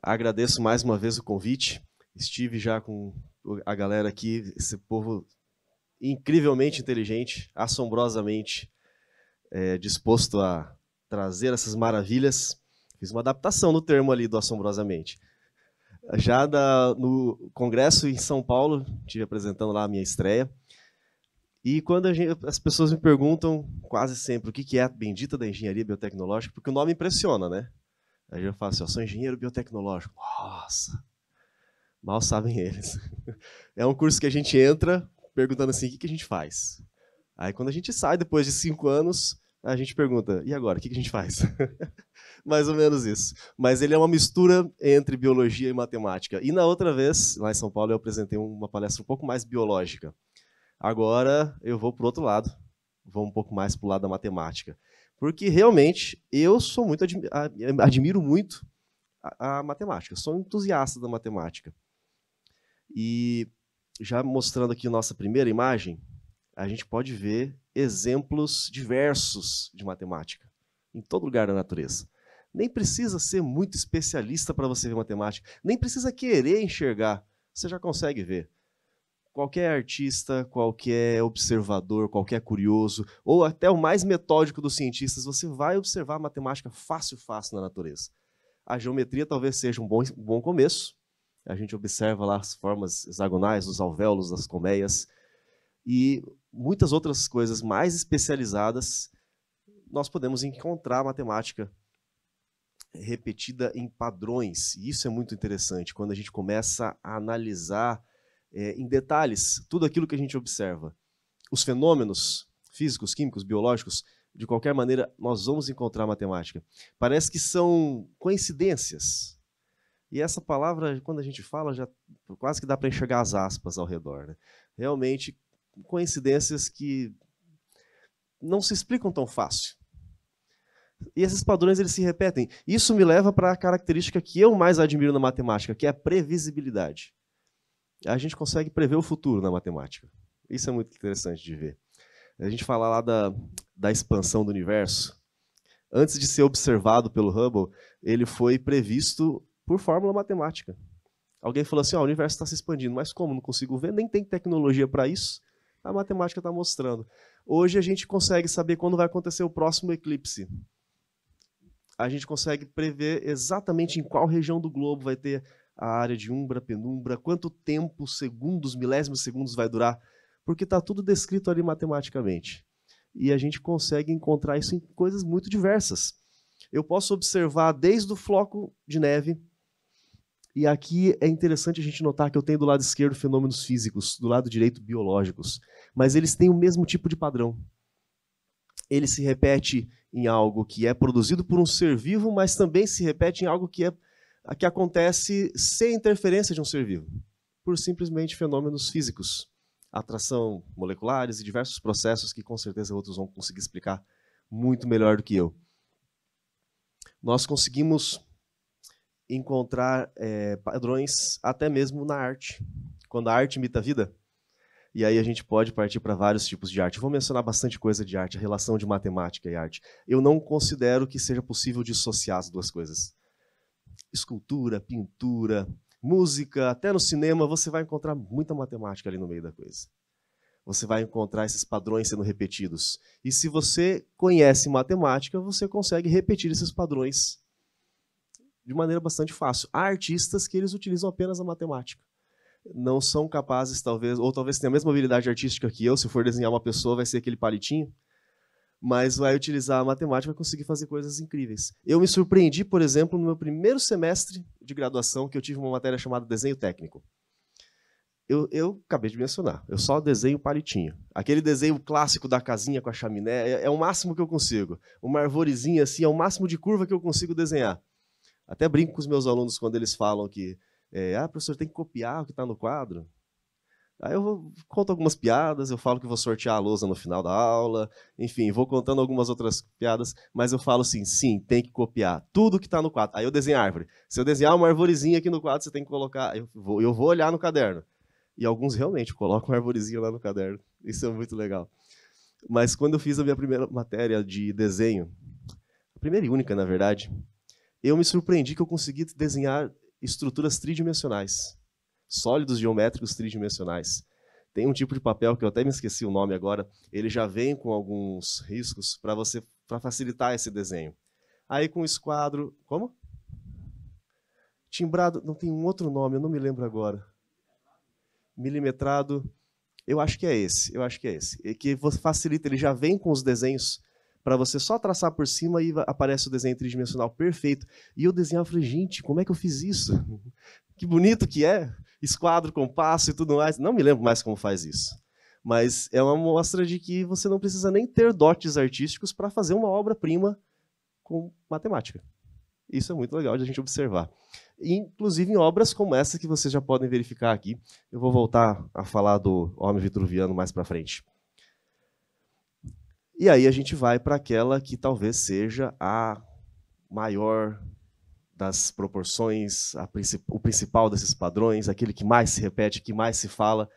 Agradeço mais uma vez o convite. Estive já com a galera aqui, esse povo incrivelmente inteligente, assombrosamente disposto a trazer essas maravilhas. Fiz uma adaptação no termo ali do assombrosamente. Já no congresso em São Paulo, estive apresentando lá a minha estreia. E quando as pessoas me perguntam quase sempre o que é a bendita da engenharia biotecnológica, porque o nome impressiona, né? Aí eu falo assim, eu sou engenheiro biotecnológico. Nossa, mal sabem eles. É um curso que a gente entra perguntando assim, o que a gente faz? Aí quando a gente sai, depois de 5 anos, a gente pergunta, e agora, o que a gente faz? Mais ou menos isso. Mas ele é uma mistura entre biologia e matemática. E na outra vez, lá em São Paulo, eu apresentei uma palestra um pouco mais biológica. Agora eu vou para o outro lado, vou um pouco mais para o lado da matemática. Porque realmente eu sou muito admiro muito a matemática, sou entusiasta da matemática. E já mostrando aqui nossa primeira imagem, a gente pode ver exemplos diversos de matemática em todo lugar da natureza. Nem precisa ser muito especialista para você ver matemática, nem precisa querer enxergar, você já consegue ver. Qualquer artista, qualquer observador, qualquer curioso, ou até o mais metódico dos cientistas, você vai observar a matemática fácil na natureza. A geometria talvez seja um bom começo. A gente observa lá as formas hexagonais dos alvéolos, das colmeias, e muitas outras coisas mais especializadas, nós podemos encontrar matemática repetida em padrões. E isso é muito interessante, quando a gente começa a analisar em detalhes tudo aquilo que a gente observa. Os fenômenos físicos, químicos, biológicos, de qualquer maneira, nós vamos encontrar matemática. Parece que são coincidências. E essa palavra, quando a gente fala, já quase que dá para enxergar as aspas ao redor. Né? Realmente, coincidências que não se explicam tão fácil. E esses padrões eles se repetem. Isso me leva para a característica que eu mais admiro na matemática, que é a previsibilidade. A gente consegue prever o futuro na matemática. Isso é muito interessante de ver. A gente fala lá da expansão do universo. Antes de ser observado pelo Hubble, ele foi previsto por fórmula matemática. Alguém falou assim, o universo está se expandindo, mas como? Não consigo ver, nem tem tecnologia para isso. A matemática está mostrando. Hoje a gente consegue saber quando vai acontecer o próximo eclipse. A gente consegue prever exatamente em qual região do globo vai ter a área de umbra, penumbra, quanto tempo, segundos, milésimos segundos vai durar, porque está tudo descrito ali matematicamente. E a gente consegue encontrar isso em coisas muito diversas. Eu posso observar desde o floco de neve, e aqui é interessante a gente notar que eu tenho do lado esquerdo fenômenos físicos, do lado direito biológicos, mas eles têm o mesmo tipo de padrão. Ele se repete em algo que é produzido por um ser vivo, mas também se repete em algo que acontece sem interferência de um ser vivo, por simplesmente fenômenos físicos, atração moleculares e diversos processos que com certeza outros vão conseguir explicar muito melhor do que eu. Nós conseguimos encontrar padrões até mesmo na arte, quando a arte imita a vida. E aí a gente pode partir para vários tipos de arte. Vou mencionar bastante coisa de arte, a relação de matemática e arte. Eu não considero que seja possível dissociar as duas coisas. Escultura, pintura, música, até no cinema, você vai encontrar muita matemática ali no meio da coisa. Você vai encontrar esses padrões sendo repetidos. E se você conhece matemática, você consegue repetir esses padrões de maneira bastante fácil. Há artistas que eles utilizam apenas a matemática. Não são capazes, talvez, ou talvez tenham a mesma habilidade artística que eu, se for desenhar uma pessoa, vai ser aquele palitinho, mas vai utilizar a matemática para conseguir fazer coisas incríveis. Eu me surpreendi, por exemplo, no meu primeiro semestre de graduação, que eu tive uma matéria chamada desenho técnico. Eu acabei de mencionar, eu só desenho palitinho. Aquele desenho clássico da casinha com a chaminé é o máximo que eu consigo. Uma arvorezinha assim é o máximo de curva que eu consigo desenhar. Até brinco com os meus alunos quando eles falam que professor, tem que copiar o que está no quadro. Aí eu conto algumas piadas, eu falo que vou sortear a lousa no final da aula, enfim, vou contando algumas outras piadas, mas eu falo assim, sim, tem que copiar tudo que está no quadro. Aí eu desenho a árvore. Se eu desenhar uma arvorezinha aqui no quadro, você tem que colocar, eu vou olhar no caderno. E alguns realmente colocam uma arvorezinha lá no caderno. Isso é muito legal. Mas quando eu fiz a minha primeira matéria de desenho, a primeira e única, na verdade, eu me surpreendi que eu consegui desenhar estruturas tridimensionais, sólidos geométricos tridimensionais. Tem um tipo de papel que eu até me esqueci o nome agora, ele já vem com alguns riscos para facilitar esse desenho. Aí com o esquadro, como? Timbrado, não tem um outro nome, eu não me lembro agora. Milimetrado, eu acho que é esse. E que facilita, ele já vem com os desenhos para você só traçar por cima e aparece o desenho tridimensional perfeito. E eu desenhava, falei, gente, como é que eu fiz isso? Que bonito que é, esquadro, compasso e tudo mais. Não me lembro mais como faz isso. Mas é uma mostra de que você não precisa nem ter dotes artísticos para fazer uma obra-prima com matemática. Isso é muito legal de a gente observar. Inclusive em obras como essa que vocês já podem verificar aqui. Eu vou voltar a falar do homem vitruviano mais para frente. E aí a gente vai para aquela que talvez seja a maior das proporções, o principal desses padrões, aquele que mais se repete, que mais se fala.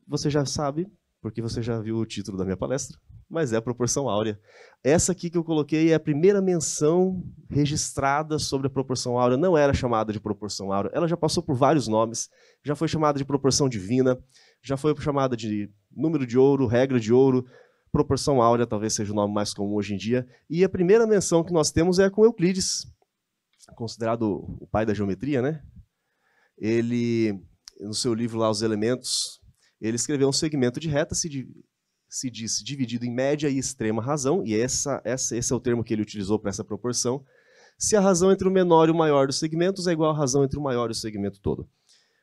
Você já sabe, porque você já viu o título da minha palestra, mas é a proporção áurea. Essa aqui que eu coloquei é a primeira menção registrada sobre a proporção áurea. Não era chamada de proporção áurea, ela já passou por vários nomes, já foi chamada de proporção divina, já foi chamada de número de ouro, regra de ouro, proporção áurea talvez seja o nome mais comum hoje em dia. E a primeira menção que nós temos é com Euclides, considerado o pai da geometria, né? Ele, no seu livro lá, Os Elementos, ele escreveu um segmento de reta, se diz dividido em média e extrema razão, e esse é o termo que ele utilizou para essa proporção, se a razão entre o menor e o maior dos segmentos é igual à razão entre o maior e o segmento todo.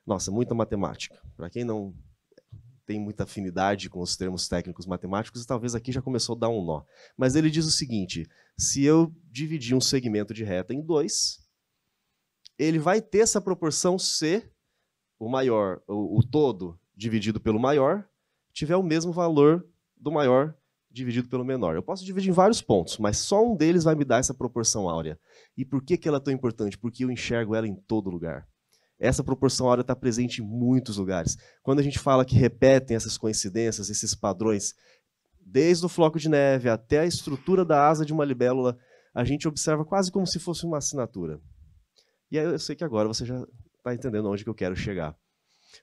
Nossa, muita matemática. Para quem não tem muita afinidade com os termos técnicos matemáticos, talvez aqui já começou a dar um nó. Mas ele diz o seguinte, se eu dividir um segmento de reta em 2, ele vai ter essa proporção se o maior, o todo dividido pelo maior, tiver o mesmo valor do maior dividido pelo menor. Eu posso dividir em vários pontos, mas só um deles vai me dar essa proporção áurea. E por que ela é tão importante? Porque eu enxergo ela em todo lugar. Essa proporção áurea está presente em muitos lugares. Quando a gente fala que repetem essas coincidências, esses padrões, desde o floco de neve até a estrutura da asa de uma libélula, a gente observa quase como se fosse uma assinatura. E aí eu sei que agora você já está entendendo onde que eu quero chegar.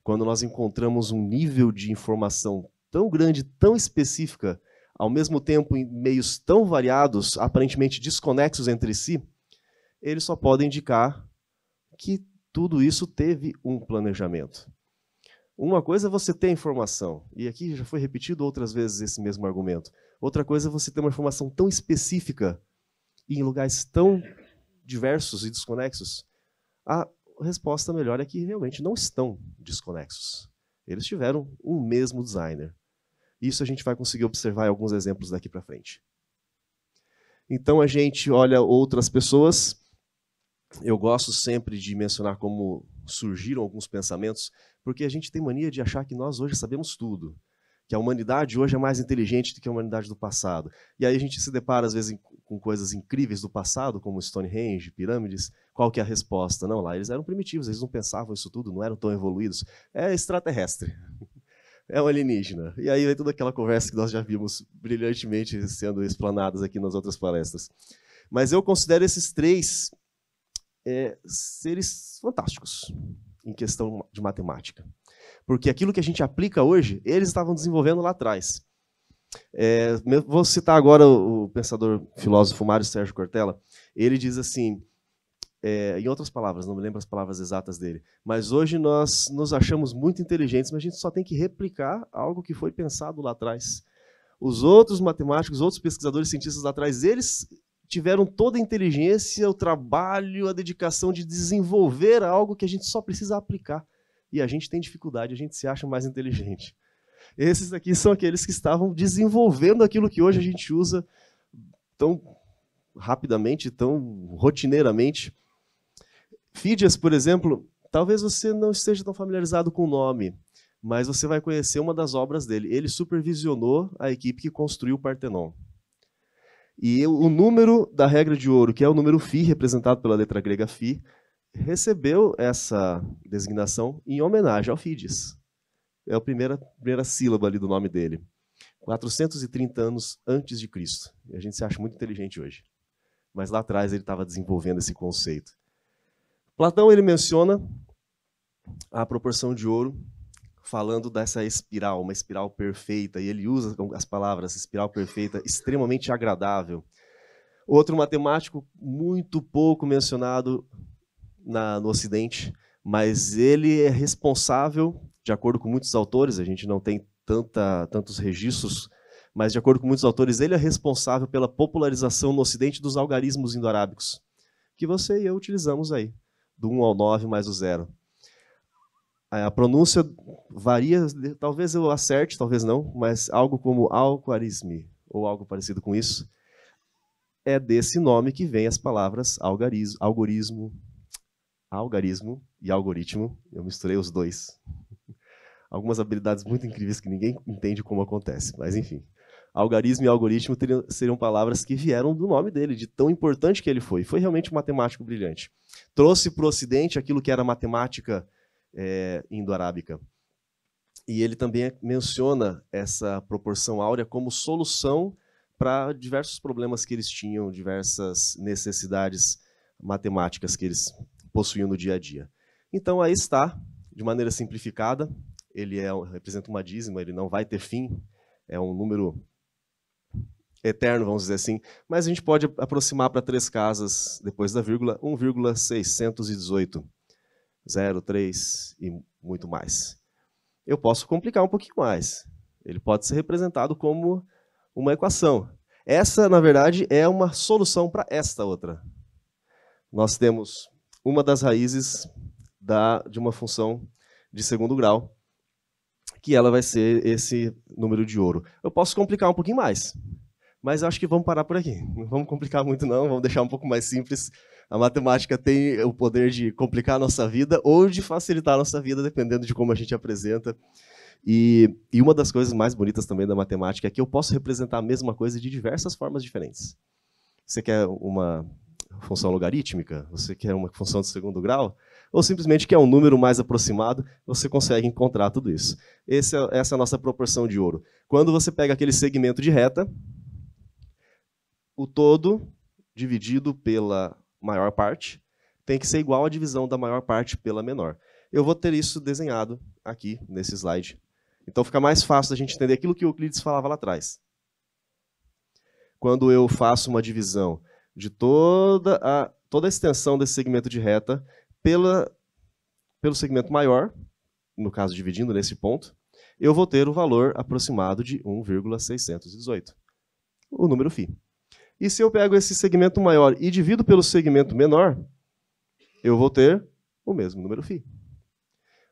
Quando nós encontramos um nível de informação tão grande, tão específica, ao mesmo tempo em meios tão variados, aparentemente desconexos entre si, eles só podem indicar que tudo isso teve um planejamento. Uma coisa é você ter informação, e aqui já foi repetido outras vezes esse mesmo argumento. Outra coisa é você ter uma informação tão específica e em lugares tão diversos e desconexos. A resposta melhor é que realmente não estão desconexos. Eles tiveram um mesmo designer. Isso a gente vai conseguir observar em alguns exemplos daqui para frente. Então a gente olha outras pessoas. Eu gosto sempre de mencionar como surgiram alguns pensamentos, porque a gente tem mania de achar que nós hoje sabemos tudo, que a humanidade hoje é mais inteligente do que a humanidade do passado. E aí a gente se depara, às vezes, com coisas incríveis do passado, como Stonehenge, pirâmides. Qual que é a resposta? Não, lá eles eram primitivos, eles não pensavam isso tudo, não eram tão evoluídos. É extraterrestre, é um alienígena. E aí vem toda aquela conversa que nós já vimos brilhantemente sendo explanadas aqui nas outras palestras. Mas eu considero esses três seres fantásticos em questão de matemática. Porque aquilo que a gente aplica hoje, eles estavam desenvolvendo lá atrás. Vou citar agora o pensador filósofo Mário Sérgio Cortella. Ele diz assim, em outras palavras, não me lembro as palavras exatas dele, mas hoje nós nos achamos muito inteligentes, mas a gente só tem que replicar algo que foi pensado lá atrás. Os outros matemáticos, outros pesquisadores, cientistas lá atrás, eles tiveram toda a inteligência, o trabalho, a dedicação de desenvolver algo que a gente só precisa aplicar. E a gente tem dificuldade, a gente se acha mais inteligente. Esses aqui são aqueles que estavam desenvolvendo aquilo que hoje a gente usa tão rapidamente, tão rotineiramente. Fídias, por exemplo, talvez você não esteja tão familiarizado com o nome, mas você vai conhecer uma das obras dele. Ele supervisionou a equipe que construiu o Partenon. E o número da regra de ouro, que é o número φ, representado pela letra grega φ, recebeu essa designação em homenagem ao Fídias. É a primeira sílaba ali do nome dele. 430 anos antes de Cristo. E a gente se acha muito inteligente hoje. Mas lá atrás ele estava desenvolvendo esse conceito. Platão ele menciona a proporção de ouro, falando dessa espiral, uma espiral perfeita, e ele usa as palavras espiral perfeita, extremamente agradável. Outro matemático muito pouco mencionado no Ocidente, mas ele é responsável, de acordo com muitos autores, a gente não tem tantos registros, mas de acordo com muitos autores, ele é responsável pela popularização no Ocidente dos algarismos indo-arábicos, que você e eu utilizamos aí, do 1 ao 9 mais o 0. A pronúncia varia, talvez eu acerte, talvez não, mas algo como algarisme, ou algo parecido com isso, é desse nome que vem as palavras algorismo e algoritmo. Eu misturei os dois. Algumas habilidades muito incríveis que ninguém entende como acontece, mas enfim. Algarismo e algoritmo seriam palavras que vieram do nome dele, de tão importante que ele foi. Foi realmente um matemático brilhante. Trouxe para o Ocidente aquilo que era matemática indo-arábica. E ele também menciona essa proporção áurea como solução para diversos problemas que eles tinham, diversas necessidades matemáticas que eles possuíam no dia a dia. Então aí está, de maneira simplificada, ele representa uma dízima, ele não vai ter fim, é um número eterno, vamos dizer assim, mas a gente pode aproximar para 3 casas depois da vírgula, 1,618. 0, 3 e muito mais. Eu posso complicar um pouquinho mais. Ele pode ser representado como uma equação. Essa, na verdade, é uma solução para esta outra. Nós temos uma das raízes de uma função de segundo grau, que ela vai ser esse número de ouro. Eu posso complicar um pouquinho mais, mas acho que vamos parar por aqui. Não vamos complicar muito não, vamos deixar um pouco mais simples. A matemática tem o poder de complicar a nossa vida ou de facilitar a nossa vida, dependendo de como a gente apresenta. E uma das coisas mais bonitas também da matemática é que eu posso representar a mesma coisa de diversas formas diferentes. Você quer uma função logarítmica? Você quer uma função de segundo grau? Ou simplesmente quer um número mais aproximado? Você consegue encontrar tudo isso. Essa é a nossa proporção de ouro. Quando você pega aquele segmento de reta, o todo dividido pela maior parte tem que ser igual à divisão da maior parte pela menor. Eu vou ter isso desenhado aqui nesse slide. Então fica mais fácil da gente entender aquilo que o Euclides falava lá atrás. Quando eu faço uma divisão de toda a extensão desse segmento de reta pelo segmento maior, no caso dividindo nesse ponto, eu vou ter o valor aproximado de 1,618, o número φ. E se eu pego esse segmento maior e divido pelo segmento menor, eu vou ter o mesmo número φ.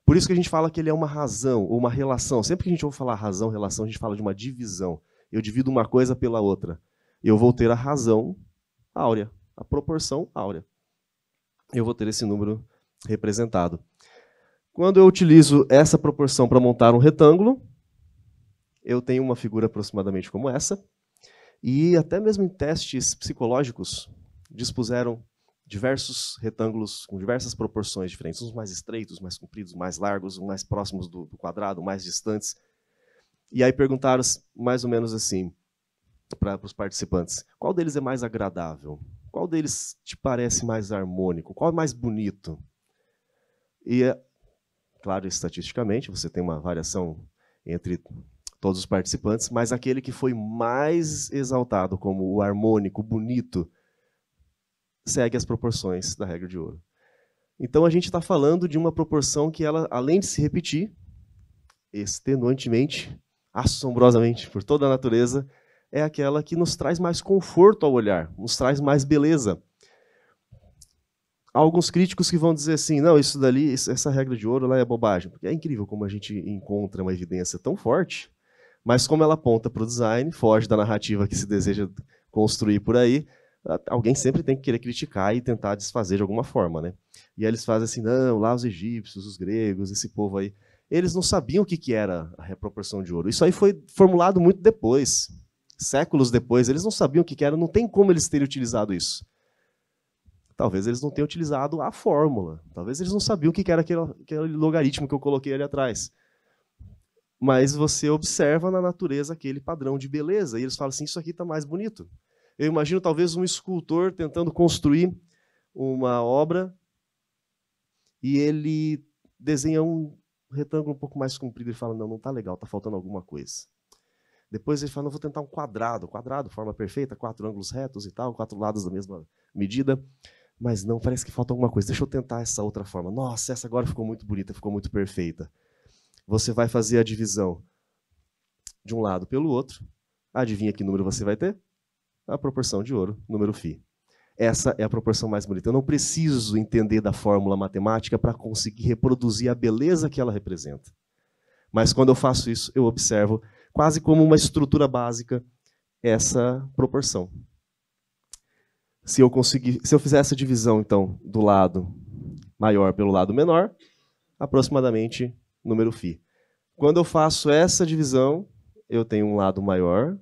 Por isso que a gente fala que ele é uma razão, ou uma relação. Sempre que a gente ouve falar razão, relação, a gente fala de uma divisão. Eu divido uma coisa pela outra. Eu vou ter a razão áurea, a proporção áurea. Eu vou ter esse número representado. Quando eu utilizo essa proporção para montar um retângulo, eu tenho uma figura aproximadamente como essa. E até mesmo em testes psicológicos, dispuseram diversos retângulos com diversas proporções diferentes, uns mais estreitos, mais compridos, mais largos, mais próximos do quadrado, mais distantes. E aí perguntaram mais ou menos assim para os participantes: qual deles é mais agradável? Qual deles te parece mais harmônico? Qual é mais bonito? E, claro, estatisticamente, você tem uma variação entre todos os participantes, mas aquele que foi mais exaltado como o harmônico, bonito, segue as proporções da regra de ouro. Então a gente está falando de uma proporção que ela, além de se repetir, extenuantemente, assombrosamente, por toda a natureza, é aquela que nos traz mais conforto ao olhar, nos traz mais beleza. Há alguns críticos que vão dizer assim, não, isso dali, essa regra de ouro lá é bobagem, porque é incrível como a gente encontra uma evidência tão forte, mas como ela aponta para o design, foge da narrativa que se deseja construir por aí, alguém sempre tem que querer criticar e tentar desfazer de alguma forma, né? E aí eles fazem assim, não, lá os egípcios, os gregos, esse povo aí, eles não sabiam o que era a proporção de ouro. Isso aí foi formulado muito depois, séculos depois, eles não sabiam o que era, não tem como eles terem utilizado isso. Talvez eles não tenham utilizado a fórmula, talvez eles não sabiam o que era aquele logaritmo que eu coloquei ali atrás. Mas você observa na natureza aquele padrão de beleza, e eles falam assim, isso aqui está mais bonito. Eu imagino talvez um escultor tentando construir uma obra e ele desenha um retângulo um pouco mais comprido e fala, não está legal, está faltando alguma coisa. Depois ele fala, não, vou tentar um quadrado, forma perfeita, 4 ângulos retos e tal, 4 lados da mesma medida, mas não, parece que falta alguma coisa, deixa eu tentar essa outra forma. Nossa, essa agora ficou muito bonita, ficou muito perfeita. Você vai fazer a divisão de um lado pelo outro, adivinha que número você vai ter? A proporção de ouro, número φ. Essa é a proporção mais bonita. Eu não preciso entender da fórmula matemática para conseguir reproduzir a beleza que ela representa. Mas quando eu faço isso, eu observo, quase como uma estrutura básica, essa proporção. Se eu fizer essa divisão, então, do lado maior pelo lado menor, aproximadamente número φ. Quando eu faço essa divisão, eu tenho um lado maior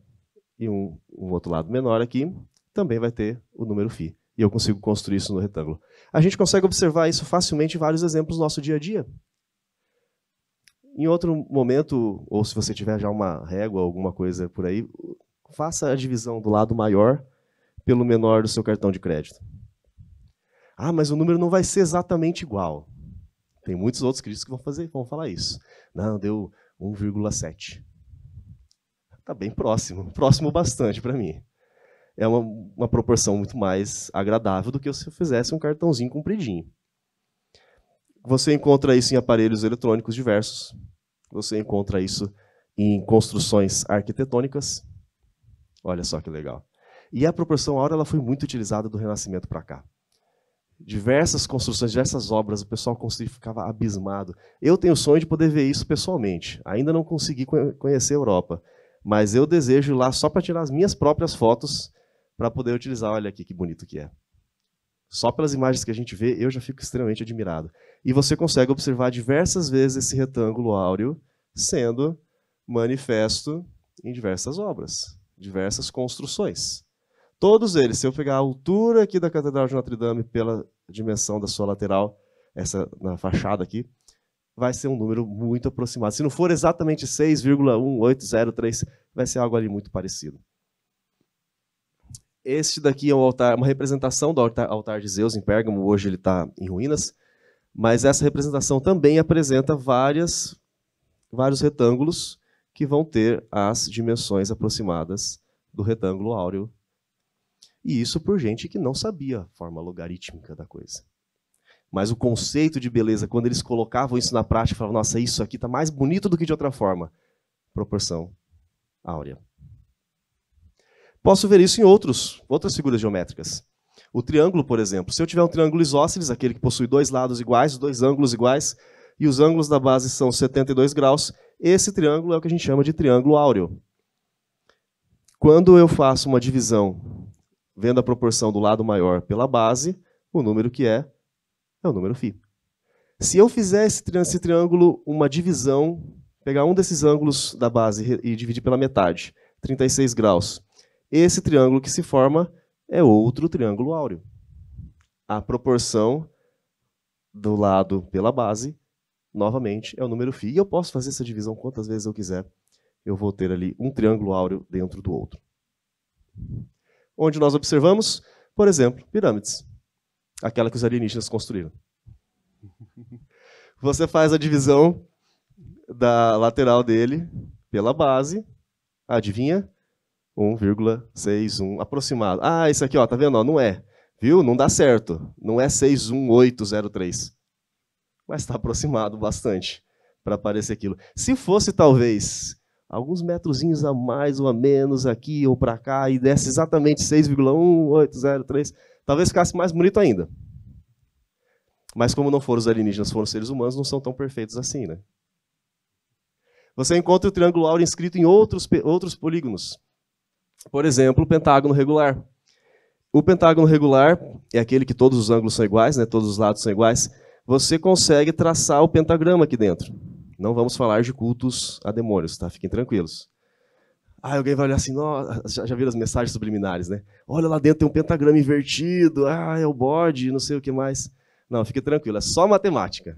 e um outro lado menor aqui, também vai ter o número φ. E eu consigo construir isso no retângulo. A gente consegue observar isso facilmente em vários exemplos do nosso dia a dia. Em outro momento, ou se você tiver já uma régua, alguma coisa por aí, faça a divisão do lado maior pelo menor do seu cartão de crédito. Ah, mas o número não vai ser exatamente igual. Tem muitos outros críticos que vão falar isso. Não, deu 1,7. Está bem próximo bastante para mim. É uma proporção muito mais agradável do que se eu fizesse um cartãozinho compridinho. Você encontra isso em aparelhos eletrônicos diversos. Você encontra isso em construções arquitetônicas. Olha só que legal. E a proporção áurea ela foi muito utilizada do Renascimento para cá. Diversas construções, diversas obras, o pessoal ficava abismado. Eu tenho o sonho de poder ver isso pessoalmente. Ainda não consegui conhecer a Europa, mas eu desejo ir lá só para tirar as minhas próprias fotos para poder utilizar. Olha aqui que bonito que é. Só pelas imagens que a gente vê, eu já fico extremamente admirado. E você consegue observar diversas vezes esse retângulo áureo sendo manifesto em diversas obras, diversas construções. Todos eles, se eu pegar a altura aqui da Catedral de Notre Dame pela dimensão da sua lateral, essa na fachada aqui, vai ser um número muito aproximado. Se não for exatamente 6,1803, vai ser algo ali muito parecido. Este daqui é um altar, uma representação do altar de Zeus em Pérgamo, hoje ele está em ruínas, mas essa representação também apresenta vários retângulos que vão ter as dimensões aproximadas do retângulo áureo. E isso por gente que não sabia a forma logarítmica da coisa. Mas o conceito de beleza, quando eles colocavam isso na prática, falavam, nossa, isso aqui está mais bonito do que de outra forma. Proporção áurea. Posso ver isso em outras figuras geométricas. O triângulo, por exemplo. Se eu tiver um triângulo isósceles, aquele que possui 2 lados iguais, 2 ângulos iguais, e os ângulos da base são 72 graus, esse triângulo é o que a gente chama de triângulo áureo. Quando eu faço uma divisão, vendo a proporção do lado maior pela base, o número que é o número φ. Se eu fizer esse triângulo uma divisão, pegar um desses ângulos da base e dividir pela metade, 36 graus, esse triângulo que se forma é outro triângulo áureo. A proporção do lado pela base, novamente, é o número φ. E eu posso fazer essa divisão quantas vezes eu quiser. Eu vou ter ali um triângulo áureo dentro do outro. Onde nós observamos, por exemplo, pirâmides. Aquela que os alienígenas construíram. Você faz a divisão da lateral dele pela base. Adivinha? 1,61 aproximado. Ah, isso aqui, ó, tá vendo? Não é. Viu? Não dá certo. Não é 61803. Mas está aproximado bastante para parecer aquilo. Se fosse, talvez, alguns metrozinhos a mais ou a menos aqui ou para cá e desse exatamente 6,1803, talvez ficasse mais bonito ainda. Mas como não foram os alienígenas, foram os seres humanos, não são tão perfeitos assim, né? Você encontra o triângulo áureo inscrito em outros polígonos. Por exemplo, o pentágono regular. O pentágono regular é aquele que todos os ângulos são iguais, né? Todos os lados são iguais. Você consegue traçar o pentagrama aqui dentro. Não vamos falar de cultos a demônios, tá? Fiquem tranquilos. Ah, alguém vai olhar assim, já viram as mensagens subliminares, né? Olha, lá dentro tem um pentagrama invertido, é o bode, não sei o que mais. Não, fique tranquilo, é só matemática.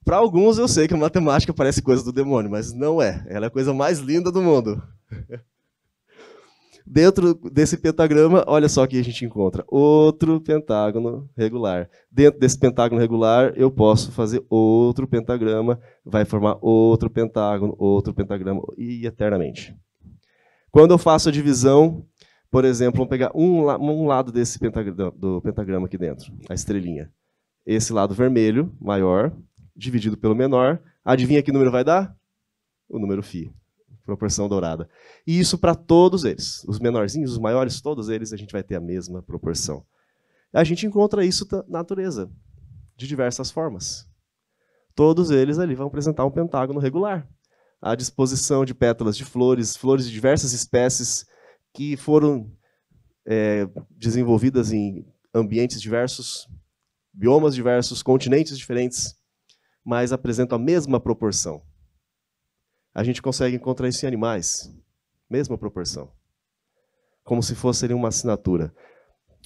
Para alguns eu sei que a matemática parece coisa do demônio, mas não é. Ela é a coisa mais linda do mundo. Dentro desse pentagrama, olha só que a gente encontra outro pentágono regular. Dentro desse pentágono regular, eu posso fazer outro pentagrama, vai formar outro pentagrama, e eternamente. Quando eu faço a divisão, por exemplo, vamos pegar um lado desse do pentagrama aqui dentro, a estrelinha. Esse lado vermelho, maior, dividido pelo menor. Adivinha que número vai dar? O número φ. Proporção dourada. E isso para todos eles. Os menorzinhos, os maiores, todos eles, a gente vai ter a mesma proporção. A gente encontra isso na natureza, de diversas formas. Todos eles ali vão apresentar um pentágono regular. A disposição de pétalas de flores, flores de diversas espécies que foram desenvolvidas em ambientes diversos, biomas diversos, continentes diferentes, mas apresentam a mesma proporção. A gente consegue encontrar isso em animais, mesma proporção. Como se fosse uma assinatura.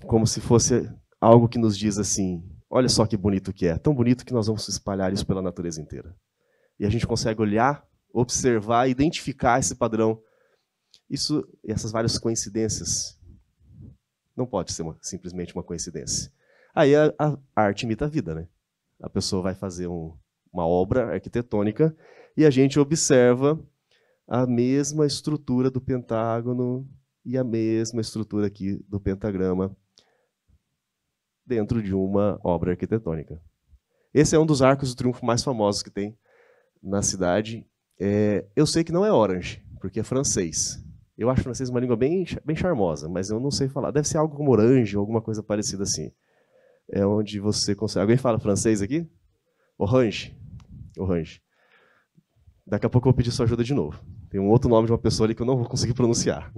Como se fosse algo que nos diz assim, olha só que bonito que é. Tão bonito que nós vamos espalhar isso pela natureza inteira. E a gente consegue olhar, observar, identificar esse padrão. Isso, essas várias coincidências, não pode ser simplesmente uma coincidência. Aí a arte imita a vida, né? A pessoa vai fazer uma obra arquitetônica e a gente observa a mesma estrutura do pentágono e a mesma estrutura aqui do pentagrama dentro de uma obra arquitetônica. Esse é um dos arcos do triunfo mais famosos que tem na cidade. Eu sei que não é Orange, porque é francês. Eu acho francês uma língua bem charmosa, mas eu não sei falar. Deve ser algo como Orange, ou alguma coisa parecida assim. É onde você consegue... Alguém fala francês aqui? Orange. Orange. Daqui a pouco eu vou pedir sua ajuda de novo. Tem um outro nome de uma pessoa ali que eu não vou conseguir pronunciar.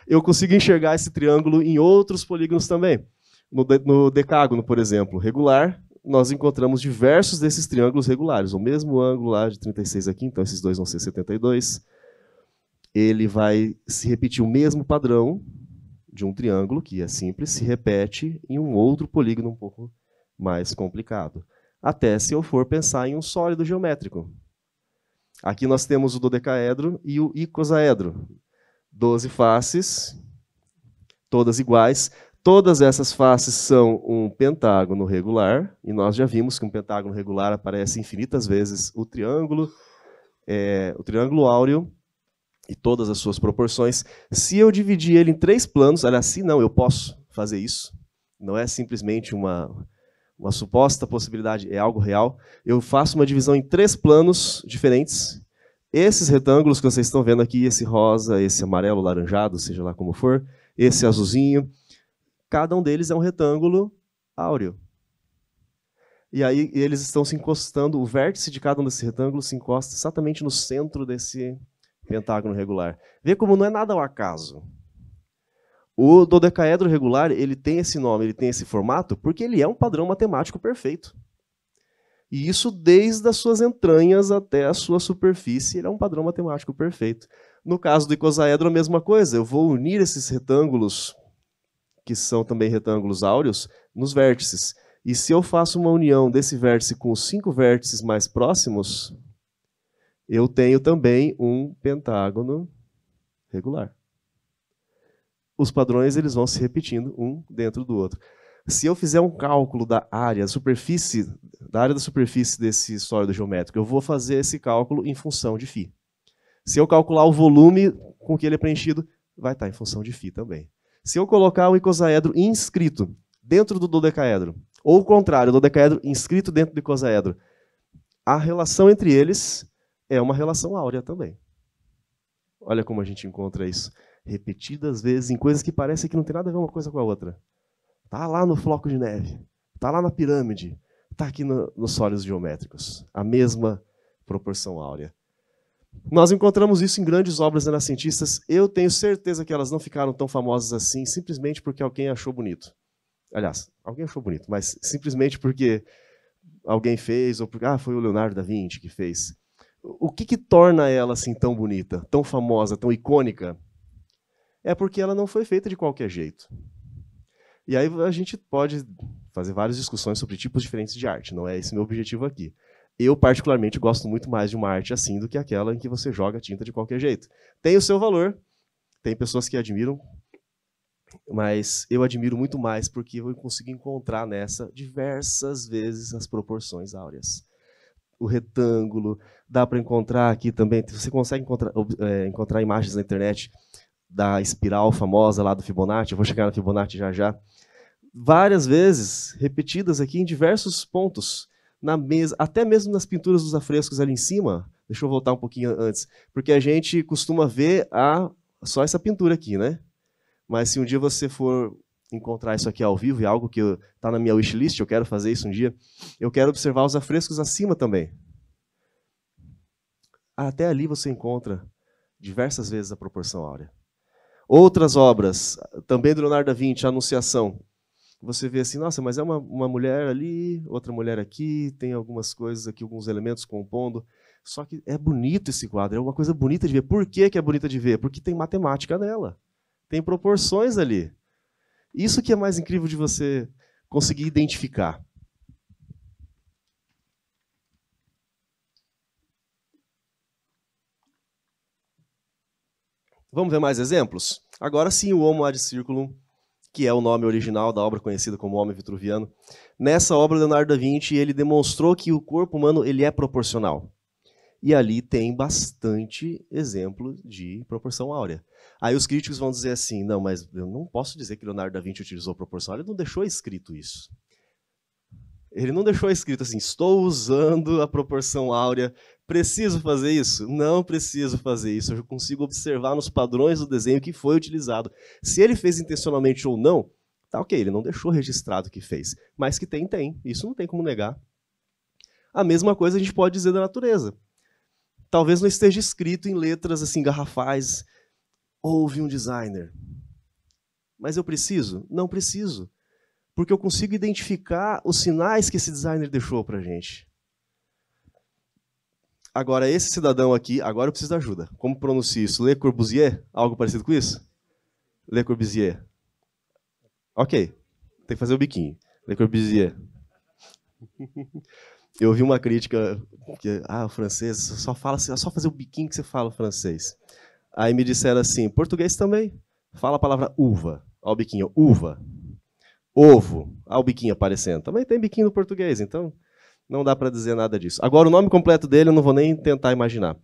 Eu consigo enxergar esse triângulo em outros polígonos também. No decágono, por exemplo, regular, nós encontramos diversos desses triângulos regulares. O mesmo ângulo lá de 36 aqui, então esses dois vão ser 72. Ele vai se repetir o mesmo padrão de um triângulo, que é simples, se repete em um outro polígono um pouco mais complicado. Até se eu for pensar em um sólido geométrico. Aqui nós temos o dodecaedro e o icosaedro. 12 faces, todas iguais. Todas essas faces são um pentágono regular, e nós já vimos que um pentágono regular aparece infinitas vezes o triângulo áureo e todas as suas proporções. Se eu dividir ele em 3 planos, aliás, se não, eu posso fazer isso. Não é simplesmente uma suposta possibilidade, é algo real. Eu faço uma divisão em 3 planos diferentes. Esses retângulos que vocês estão vendo aqui, esse rosa, esse amarelo, laranjado, seja lá como for, esse azulzinho, cada um deles é um retângulo áureo. E aí eles estão se encostando, o vértice de cada um desses retângulos se encosta exatamente no centro desse pentágono regular. Vê como não é nada ao acaso. O dodecaedro regular, ele tem esse nome, ele tem esse formato, porque ele é um padrão matemático perfeito. E isso desde as suas entranhas até a sua superfície, ele é um padrão matemático perfeito. No caso do icosaedro, a mesma coisa. Eu vou unir esses retângulos, que são também retângulos áureos, nos vértices. E se eu faço uma união desse vértice com os 5 vértices mais próximos, eu tenho também um pentágono regular. Os padrões eles vão se repetindo um dentro do outro. Se eu fizer um cálculo da área da superfície desse sólido geométrico, eu vou fazer esse cálculo em função de φ. Se eu calcular o volume com que ele é preenchido, vai estar em função de φ também. Se eu colocar o icosaedro inscrito dentro do dodecaedro, ou o contrário, o dodecaedro inscrito dentro do icosaedro, a relação entre eles é uma relação áurea também. Olha como a gente encontra isso repetidas vezes em coisas que parecem que não tem nada a ver uma coisa com a outra. Está lá no floco de neve, está lá na pirâmide, está aqui nos sólidos geométricos. A mesma proporção áurea. Nós encontramos isso em grandes obras renascentistas. Eu tenho certeza que elas não ficaram tão famosas assim, simplesmente porque alguém achou bonito. Aliás, alguém achou bonito, mas simplesmente porque alguém fez, ou porque foi o Leonardo da Vinci que fez. O que torna ela assim tão bonita, tão famosa, tão icônica? É porque ela não foi feita de qualquer jeito. E aí a gente pode fazer várias discussões sobre tipos diferentes de arte, não é esse meu objetivo aqui. Eu, particularmente, gosto muito mais de uma arte assim do que aquela em que você joga tinta de qualquer jeito. Tem o seu valor, Tem pessoas que admiram, mas eu admiro muito mais porque eu consegui encontrar nessa diversas vezes as proporções áureas. O retângulo, dá para encontrar aqui também, você consegue encontrar imagens na internet da espiral famosa lá do Fibonacci, eu vou chegar no Fibonacci já já. Várias vezes, repetidas aqui em diversos pontos, na mesa, até mesmo nas pinturas dos afrescos ali em cima. Deixa eu voltar um pouquinho antes, porque a gente costuma ver só essa pintura aqui, né? Mas se um dia você for encontrar isso aqui ao vivo, é algo que está na minha wishlist, eu quero fazer isso um dia, eu quero observar os afrescos acima também. Até ali você encontra diversas vezes a proporção áurea. Outras obras, também do Leonardo da Vinci, a Anunciação. Você vê assim, nossa, mas é uma mulher ali, outra mulher aqui, tem algumas coisas aqui, alguns elementos compondo. Só que é bonito esse quadro, é uma coisa bonita de ver. Por que é bonita de ver? Porque tem matemática nela. Tem proporções ali. Isso que é mais incrível de você conseguir identificar. Vamos ver mais exemplos? Agora sim, o Homo ad Circulum, que é o nome original da obra conhecida como Homem Vitruviano. Nessa obra, Leonardo da Vinci ele demonstrou que o corpo humano ele é proporcional. E ali tem bastante exemplo de proporção áurea. Aí os críticos vão dizer assim, não, mas eu não posso dizer que Leonardo da Vinci utilizou proporção áurea, ele não deixou escrito isso. Ele não deixou escrito assim, estou usando a proporção áurea, preciso fazer isso? Não preciso fazer isso, eu consigo observar nos padrões do desenho que foi utilizado. Se ele fez intencionalmente ou não, tá ok, ele não deixou registrado que fez. Mas que tem, isso não tem como negar. A mesma coisa a gente pode dizer da natureza. Talvez não esteja escrito em letras assim garrafais, houve um designer. Mas eu preciso? Não preciso. Porque eu consigo identificar os sinais que esse designer deixou para a gente. Agora, esse cidadão aqui, agora eu preciso de ajuda. Como pronuncia isso? Le Corbusier? Algo parecido com isso? Le Corbusier. Ok, tem que fazer o biquinho. Le Corbusier. Eu vi uma crítica que, o francês, só fala assim, é só fazer o biquinho que você fala o francês. Aí me disseram assim, português também. Fala a palavra uva. Olha o biquinho, uva. Ovo. Olha o biquinho aparecendo. Também tem biquinho no português, então não dá para dizer nada disso. Agora, o nome completo dele eu não vou nem tentar imaginar.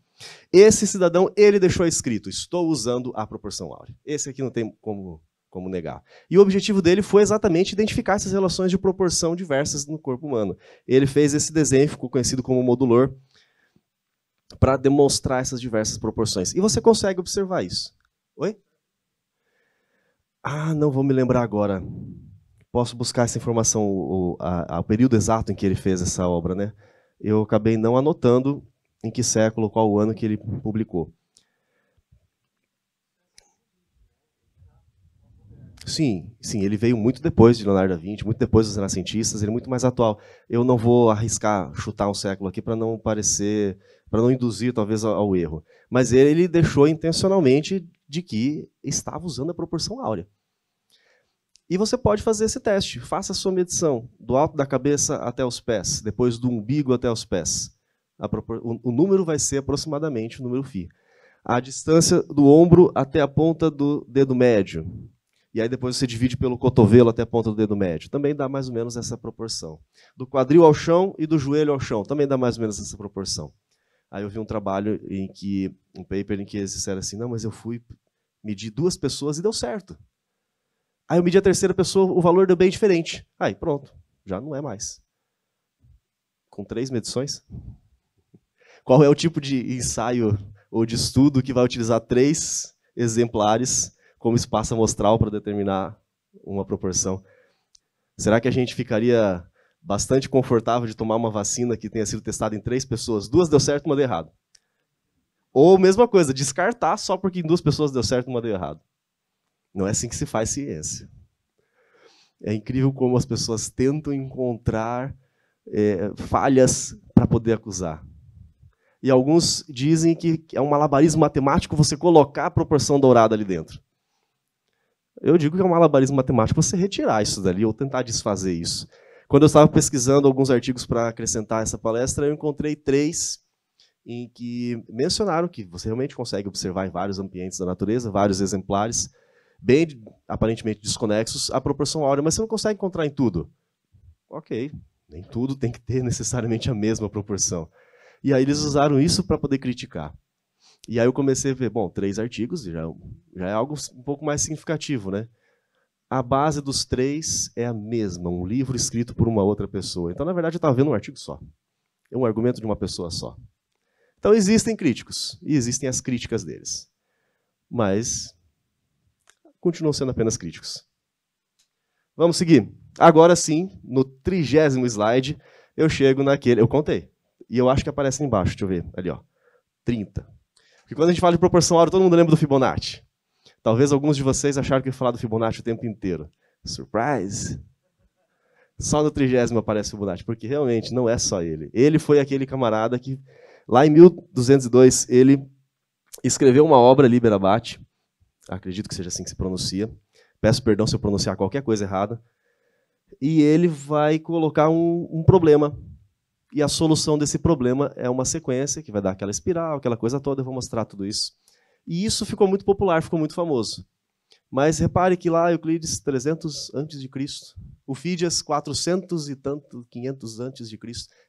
Esse cidadão, ele deixou escrito, estou usando a proporção áurea. Esse aqui não tem como negar. E o objetivo dele foi exatamente identificar essas relações de proporção diversas no corpo humano. Ele fez esse desenho, ficou conhecido como modulor, para demonstrar essas diversas proporções. E você consegue observar isso. Oi? Não vou me lembrar agora. Posso buscar essa informação, o período exato em que ele fez essa obra, né? Eu acabei não anotando em que século, qual o ano que ele publicou. Sim, ele veio muito depois de Leonardo da Vinci, muito depois dos renascentistas, ele é muito mais atual. Eu não vou arriscar chutar um século aqui para não parecer, para não induzir talvez ao erro. Mas ele deixou intencionalmente de que estava usando a proporção áurea. E você pode fazer esse teste. Faça a sua medição do alto da cabeça até os pés, depois do umbigo até os pés. O número vai ser aproximadamente o número φ. A distância do ombro até a ponta do dedo médio. E aí depois você divide pelo cotovelo até a ponta do dedo médio. Também dá mais ou menos essa proporção. Do quadril ao chão e do joelho ao chão. Também dá mais ou menos essa proporção. Aí eu vi um trabalho um paper em que eles disseram assim, não, mas eu fui medir 2 pessoas e deu certo. Aí eu medi a terceira pessoa, o valor deu bem diferente. Aí pronto, já não é mais. Com 3 medições. Qual é o tipo de ensaio ou de estudo que vai utilizar 3 exemplares como espaço amostral para determinar uma proporção? Será que a gente ficaria bastante confortável de tomar uma vacina que tenha sido testada em 3 pessoas? 2 deu certo, 1 deu errado. Ou, mesma coisa, descartar só porque em 2 pessoas deu certo, 1 deu errado. Não é assim que se faz ciência. É incrível como as pessoas tentam encontrar falhas para poder acusar. E alguns dizem que é um malabarismo matemático você colocar a proporção dourada ali dentro. Eu digo que é um malabarismo matemático você retirar isso dali ou tentar desfazer isso. Quando eu estava pesquisando alguns artigos para acrescentar essa palestra, eu encontrei 3 em que mencionaram que você realmente consegue observar em vários ambientes da natureza, vários exemplares, bem aparentemente desconexos, a proporção áurea, mas você não consegue encontrar em tudo. Ok, nem tudo tem que ter necessariamente a mesma proporção. E aí eles usaram isso para poder criticar. E aí eu comecei a ver, bom, 3 artigos, já é algo um pouco mais significativo, né? A base dos 3 é a mesma, um livro escrito por uma outra pessoa. Então, na verdade, eu estava vendo um artigo só. É um argumento de uma pessoa só. Então, existem críticos, e existem as críticas deles. Mas, continuam sendo apenas críticos. Vamos seguir. Agora sim, no 30º slide, eu chego naquele... Eu contei. E eu acho que aparece ali embaixo, deixa eu ver. Ali, ó. 30. Porque quando a gente fala de proporção áurea, todo mundo lembra do Fibonacci. Talvez alguns de vocês acharam que eu ia falar do Fibonacci o tempo inteiro. Surprise! Só no 30º aparece o Fibonacci, porque realmente não é só ele. Ele foi aquele camarada que, lá em 1202, ele escreveu uma obra, Liber Abaci, acredito que seja assim que se pronuncia, peço perdão se eu pronunciar qualquer coisa errada, e ele vai colocar um problema, e a solução desse problema é uma sequência, que vai dar aquela espiral, aquela coisa toda, eu vou mostrar tudo isso. E isso ficou muito popular, ficou muito famoso. Mas repare que lá, Euclides, 300 a.C., o Fídias, 400 e tanto, 500 a.C.,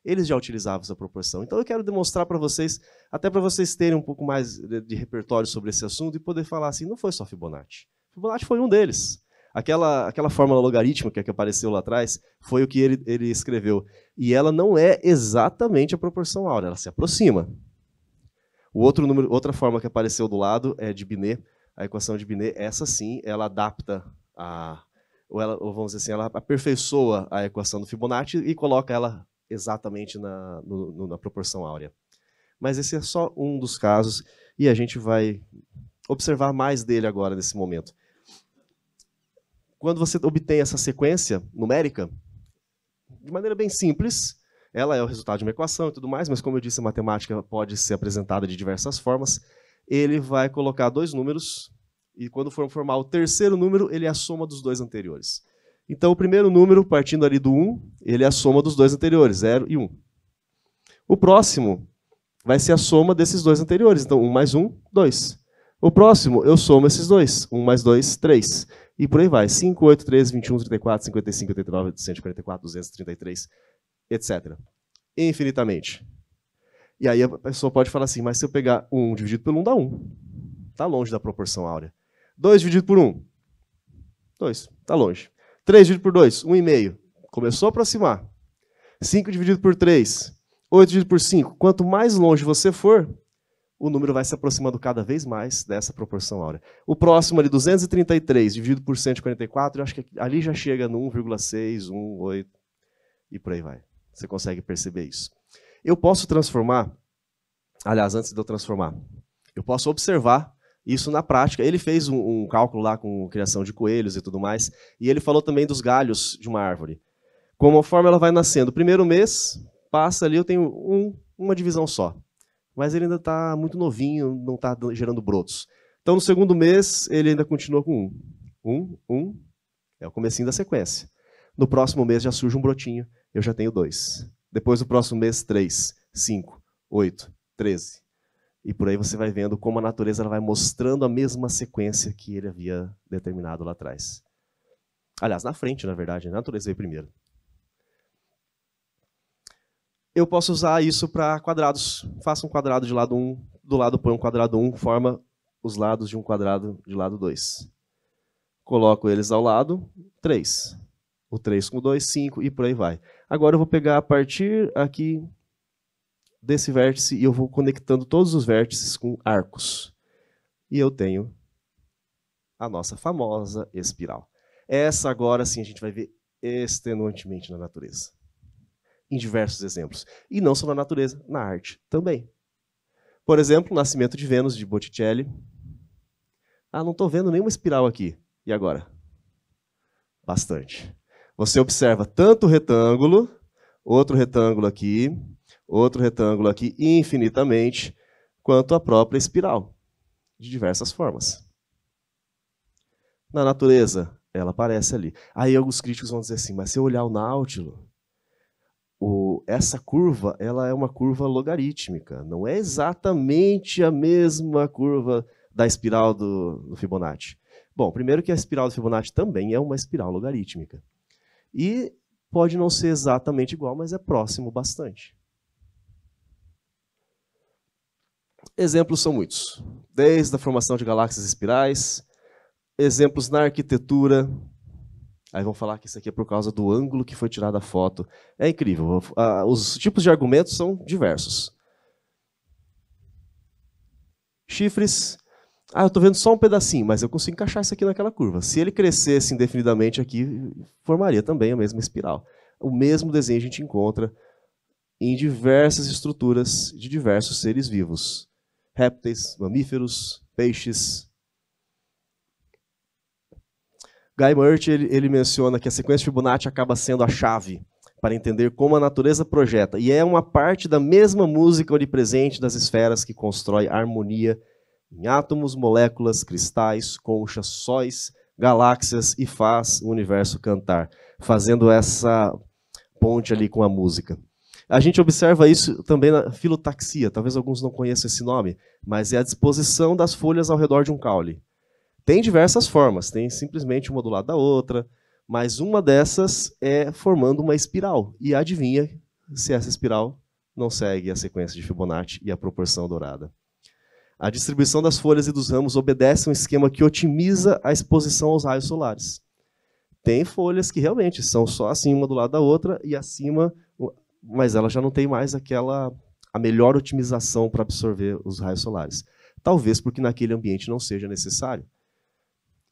eles já utilizavam essa proporção. Então eu quero demonstrar para vocês, até para vocês terem um pouco mais de repertório sobre esse assunto e poder falar assim, não foi só Fibonacci. Fibonacci foi um deles. Aquela fórmula logarítmica que apareceu lá atrás foi o que ele escreveu. E ela não é exatamente a proporção áurea, ela se aproxima. Outra forma que apareceu do lado é de Binet. A equação de Binet, essa sim, ela adapta, ou vamos dizer assim, ela aperfeiçoa a equação do Fibonacci e coloca ela exatamente na proporção áurea. Mas esse é só um dos casos, e a gente vai observar mais dele agora, nesse momento. Quando você obtém essa sequência numérica, de maneira bem simples, ela é o resultado de uma equação e tudo mais, mas como eu disse, a matemática pode ser apresentada de diversas formas. Ele vai colocar 2 números, e quando for formar o terceiro número, ele é a soma dos 2 anteriores. Então, o primeiro número, partindo ali do 1, ele é a soma dos 2 anteriores, 0 e 1. O próximo vai ser a soma desses 2 anteriores, então 1 mais 1, 2. O próximo, eu somo esses 2, 1 mais 2, 3. E por aí vai, 5, 8, 13, 21, 34, 55, 89, 144, 233, etc. Infinitamente. E aí a pessoa pode falar assim, mas se eu pegar 1 dividido por 1, dá 1. Está longe da proporção áurea. 2 dividido por 1, 2, está longe. 3 dividido por 2, 1,5. Começou a aproximar. 5 dividido por 3, 8 dividido por 5. Quanto mais longe você for, o número vai se aproximando cada vez mais dessa proporção áurea. O próximo ali, 233 dividido por 144, eu acho que ali já chega no 1,6, 1,8 e por aí vai. Você consegue perceber isso. Eu posso transformar, aliás, antes de eu transformar, eu posso observar isso na prática. Ele fez um cálculo lá com criação de coelhos e tudo mais, e ele falou também dos galhos de uma árvore. Conforme ela vai nascendo, o primeiro mês, passa ali, eu tenho uma divisão só. Mas ele ainda está muito novinho, não está gerando brotos. Então, no segundo mês, ele ainda continua com 1. É o comecinho da sequência. No próximo mês já surge um brotinho, eu já tenho 2. Depois, no próximo mês, 3, 5, 8, 13. E por aí você vai vendo como a natureza ela vai mostrando a mesma sequência que ele havia determinado lá atrás. Aliás, na frente, na verdade, a natureza veio primeiro. Eu posso usar isso para quadrados. Faça um quadrado de lado 1, do lado põe um quadrado 1, forma os lados de um quadrado de lado 2. Coloco eles ao lado, 3. O 3 com 2, 5 e por aí vai. Agora eu vou pegar a partir aqui desse vértice e eu vou conectando todos os vértices com arcos. E eu tenho a nossa famosa espiral. Essa agora sim a gente vai ver extenuantemente na natureza. Em diversos exemplos. E não só na natureza, na arte também. Por exemplo, o Nascimento de Vênus, de Botticelli. Ah, não estou vendo nenhuma espiral aqui. E agora? Bastante. Você observa tanto o retângulo, outro retângulo aqui, infinitamente, quanto a própria espiral, de diversas formas. Na natureza, ela aparece ali. Aí alguns críticos vão dizer assim, mas se eu olhar o Náutilo, essa curva ela é uma curva logarítmica, não é exatamente a mesma curva da espiral do Fibonacci. Bom, primeiro que a espiral do Fibonacci também é uma espiral logarítmica. E pode não ser exatamente igual, mas é próximo bastante. Exemplos são muitos, desde a formação de galáxias espirais, exemplos na arquitetura. Aí vão falar que isso aqui é por causa do ângulo que foi tirada a foto. É incrível. Os tipos de argumentos são diversos. Chifres. Eu estou vendo só um pedacinho, mas eu consigo encaixar isso aqui naquela curva. Se ele crescesse indefinidamente aqui, formaria também a mesma espiral. O mesmo desenho a gente encontra em diversas estruturas de diversos seres vivos. Répteis, mamíferos, peixes. Guy Murch ele menciona que a sequência de Fibonacci acaba sendo a chave para entender como a natureza projeta. E é uma parte da mesma música onipresente das esferas que constrói harmonia em átomos, moléculas, cristais, conchas, sóis, galáxias e faz o universo cantar, fazendo essa ponte ali com a música. A gente observa isso também na filotaxia, talvez alguns não conheçam esse nome, mas é a disposição das folhas ao redor de um caule. Tem diversas formas, tem simplesmente uma do lado da outra, mas uma dessas é formando uma espiral. E adivinha se essa espiral não segue a sequência de Fibonacci e a proporção dourada. A distribuição das folhas e dos ramos obedece a um esquema que otimiza a exposição aos raios solares. Tem folhas que realmente são só assim, uma do lado da outra, e acima, mas ela já não tem mais a melhor otimização para absorver os raios solares. Talvez porque naquele ambiente não seja necessário.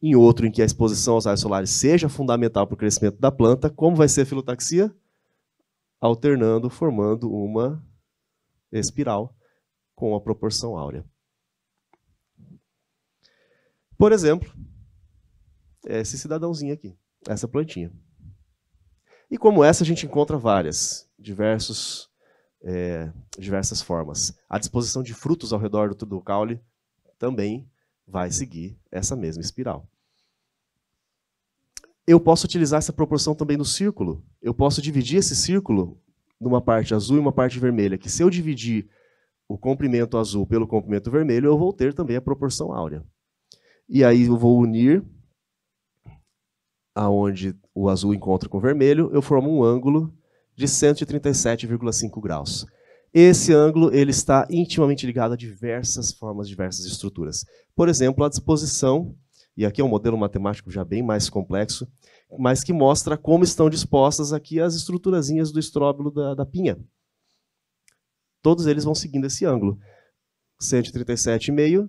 Em outro em que a exposição aos raios solares seja fundamental para o crescimento da planta, como vai ser a filotaxia? Alternando, formando uma espiral com a proporção áurea. Por exemplo, esse cidadãozinho aqui, essa plantinha. E como essa a gente encontra várias, diversas formas. A disposição de frutos ao redor do caule também vai seguir essa mesma espiral. Eu posso utilizar essa proporção também no círculo. Eu posso dividir esse círculo numa parte azul e uma parte vermelha, que se eu dividir o comprimento azul pelo comprimento vermelho, eu vou ter também a proporção áurea. E aí eu vou unir aonde o azul encontra com o vermelho, eu formo um ângulo de 137,5 graus. Esse ângulo ele está intimamente ligado a diversas formas, diversas estruturas. Por exemplo, a disposição, e aqui é um modelo matemático já bem mais complexo, mas que mostra como estão dispostas aqui as estruturazinhas do estróbilo da pinha. Todos eles vão seguindo esse ângulo. 137,5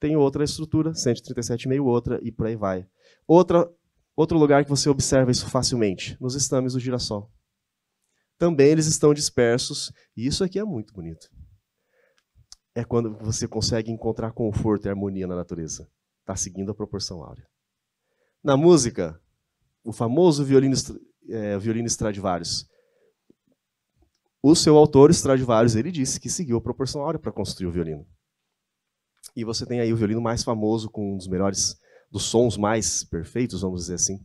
tem outra estrutura, 137,5 outra, e por aí vai. Outro lugar que você observa isso facilmente, nos estames do girassol. Também eles estão dispersos, e isso aqui é muito bonito. É quando você consegue encontrar conforto e harmonia na natureza. Está seguindo a proporção áurea. Na música, o famoso violino Stradivarius. O seu autor, Stradivarius, ele disse que seguiu a proporção áurea para construir o violino. E você tem aí o violino mais famoso, com um dos sons mais perfeitos, vamos dizer assim,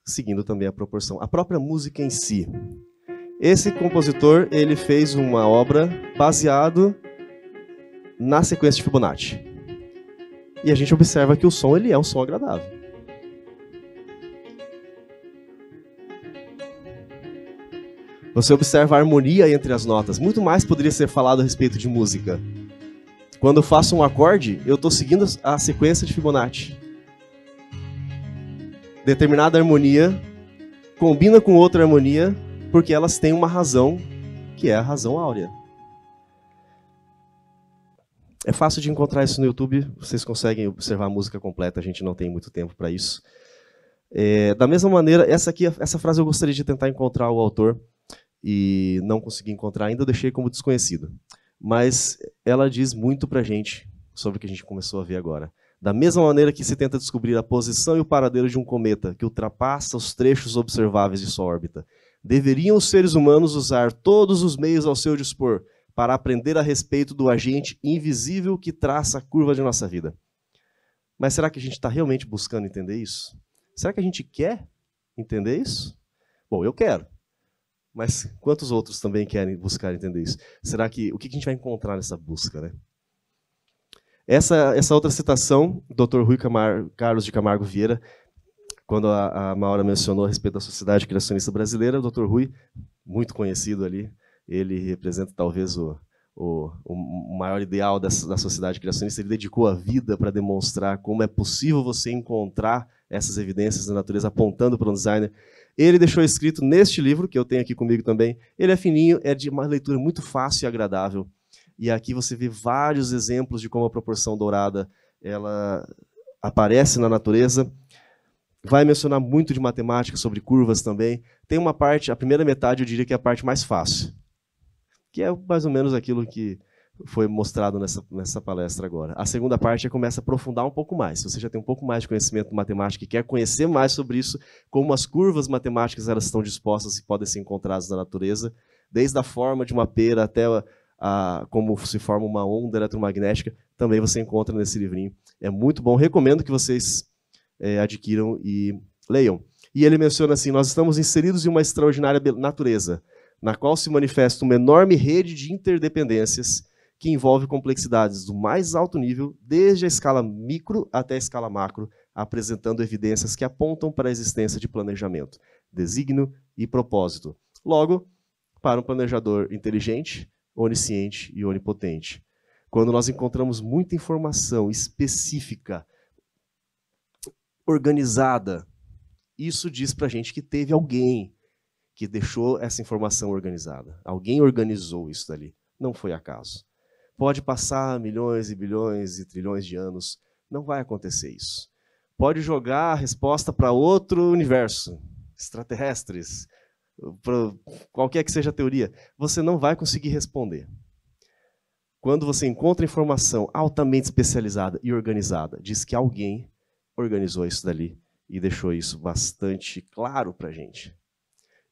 seguindo também a proporção. A própria música em si. Esse compositor ele fez uma obra baseado na sequência de Fibonacci. E a gente observa que o som ele é um som agradável. Você observa a harmonia entre as notas. Muito mais poderia ser falado a respeito de música. Quando eu faço um acorde, eu estou seguindo a sequência de Fibonacci. Determinada harmonia combina com outra harmonia porque elas têm uma razão, que é a razão áurea. É fácil de encontrar isso no YouTube, vocês conseguem observar a música completa, a gente não tem muito tempo para isso. Da mesma maneira, essa frase eu gostaria de tentar encontrar o autor e não consegui encontrar ainda, eu deixei como desconhecido. Mas ela diz muito para a gente sobre o que a gente começou a ver agora. Da mesma maneira que se tenta descobrir a posição e o paradeiro de um cometa que ultrapassa os trechos observáveis de sua órbita, deveriam os seres humanos usar todos os meios ao seu dispor para aprender a respeito do agente invisível que traça a curva de nossa vida. Mas será que a gente está realmente buscando entender isso? Será que a gente quer entender isso? Bom, eu quero. Mas quantos outros também querem buscar entender isso? Será que o que a gente vai encontrar nessa busca, né? Essa outra citação, Dr. Rui Carlos de Camargo Vieira, quando a Maura mencionou a respeito da Sociedade Criacionista Brasileira, o Dr. Rui, muito conhecido ali, ele representa talvez o maior ideal da Sociedade Criacionista. Ele dedicou a vida para demonstrar como é possível você encontrar essas evidências da natureza apontando para um designer. Ele deixou escrito neste livro, que eu tenho aqui comigo também. Ele é fininho, é de uma leitura muito fácil e agradável. E aqui você vê vários exemplos de como a proporção dourada ela aparece na natureza. Vai mencionar muito de matemática, sobre curvas também. Tem uma parte, a primeira metade eu diria que é a parte mais fácil, que é mais ou menos aquilo que foi mostrado nessa palestra agora. A segunda parte começa a aprofundar um pouco mais. Se você já tem um pouco mais de conhecimento de matemática e quer conhecer mais sobre isso, como as curvas matemáticas elas estão dispostas e podem ser encontradas na natureza, desde a forma de uma pera até como se forma uma onda eletromagnética, também você encontra nesse livrinho. É muito bom, recomendo que vocês adquiram e leiam. E ele menciona assim, nós estamos inseridos em uma extraordinária natureza, na qual se manifesta uma enorme rede de interdependências que envolve complexidades do mais alto nível, desde a escala micro até a escala macro, apresentando evidências que apontam para a existência de planejamento, desígnio e propósito. Logo, para um planejador inteligente, onisciente e onipotente. Quando nós encontramos muita informação específica, organizada, isso diz para a gente que teve alguém que deixou essa informação organizada. Alguém organizou isso dali. Não foi acaso. Pode passar milhões e bilhões e trilhões de anos, não vai acontecer isso. Pode jogar a resposta para outro universo, extraterrestres, para qualquer que seja a teoria, você não vai conseguir responder. Quando você encontra informação altamente especializada e organizada, diz que alguém organizou isso dali e deixou isso bastante claro para a gente.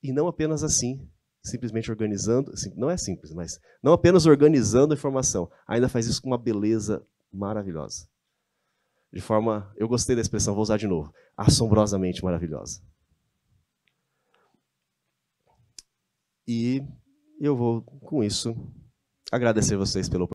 E não apenas assim, simplesmente organizando, assim, não é simples, mas não apenas organizando a informação, ainda faz isso com uma beleza maravilhosa. De forma, eu gostei da expressão, vou usar de novo, assombrosamente maravilhosa. E eu vou, com isso, agradecer vocês pela oportunidade.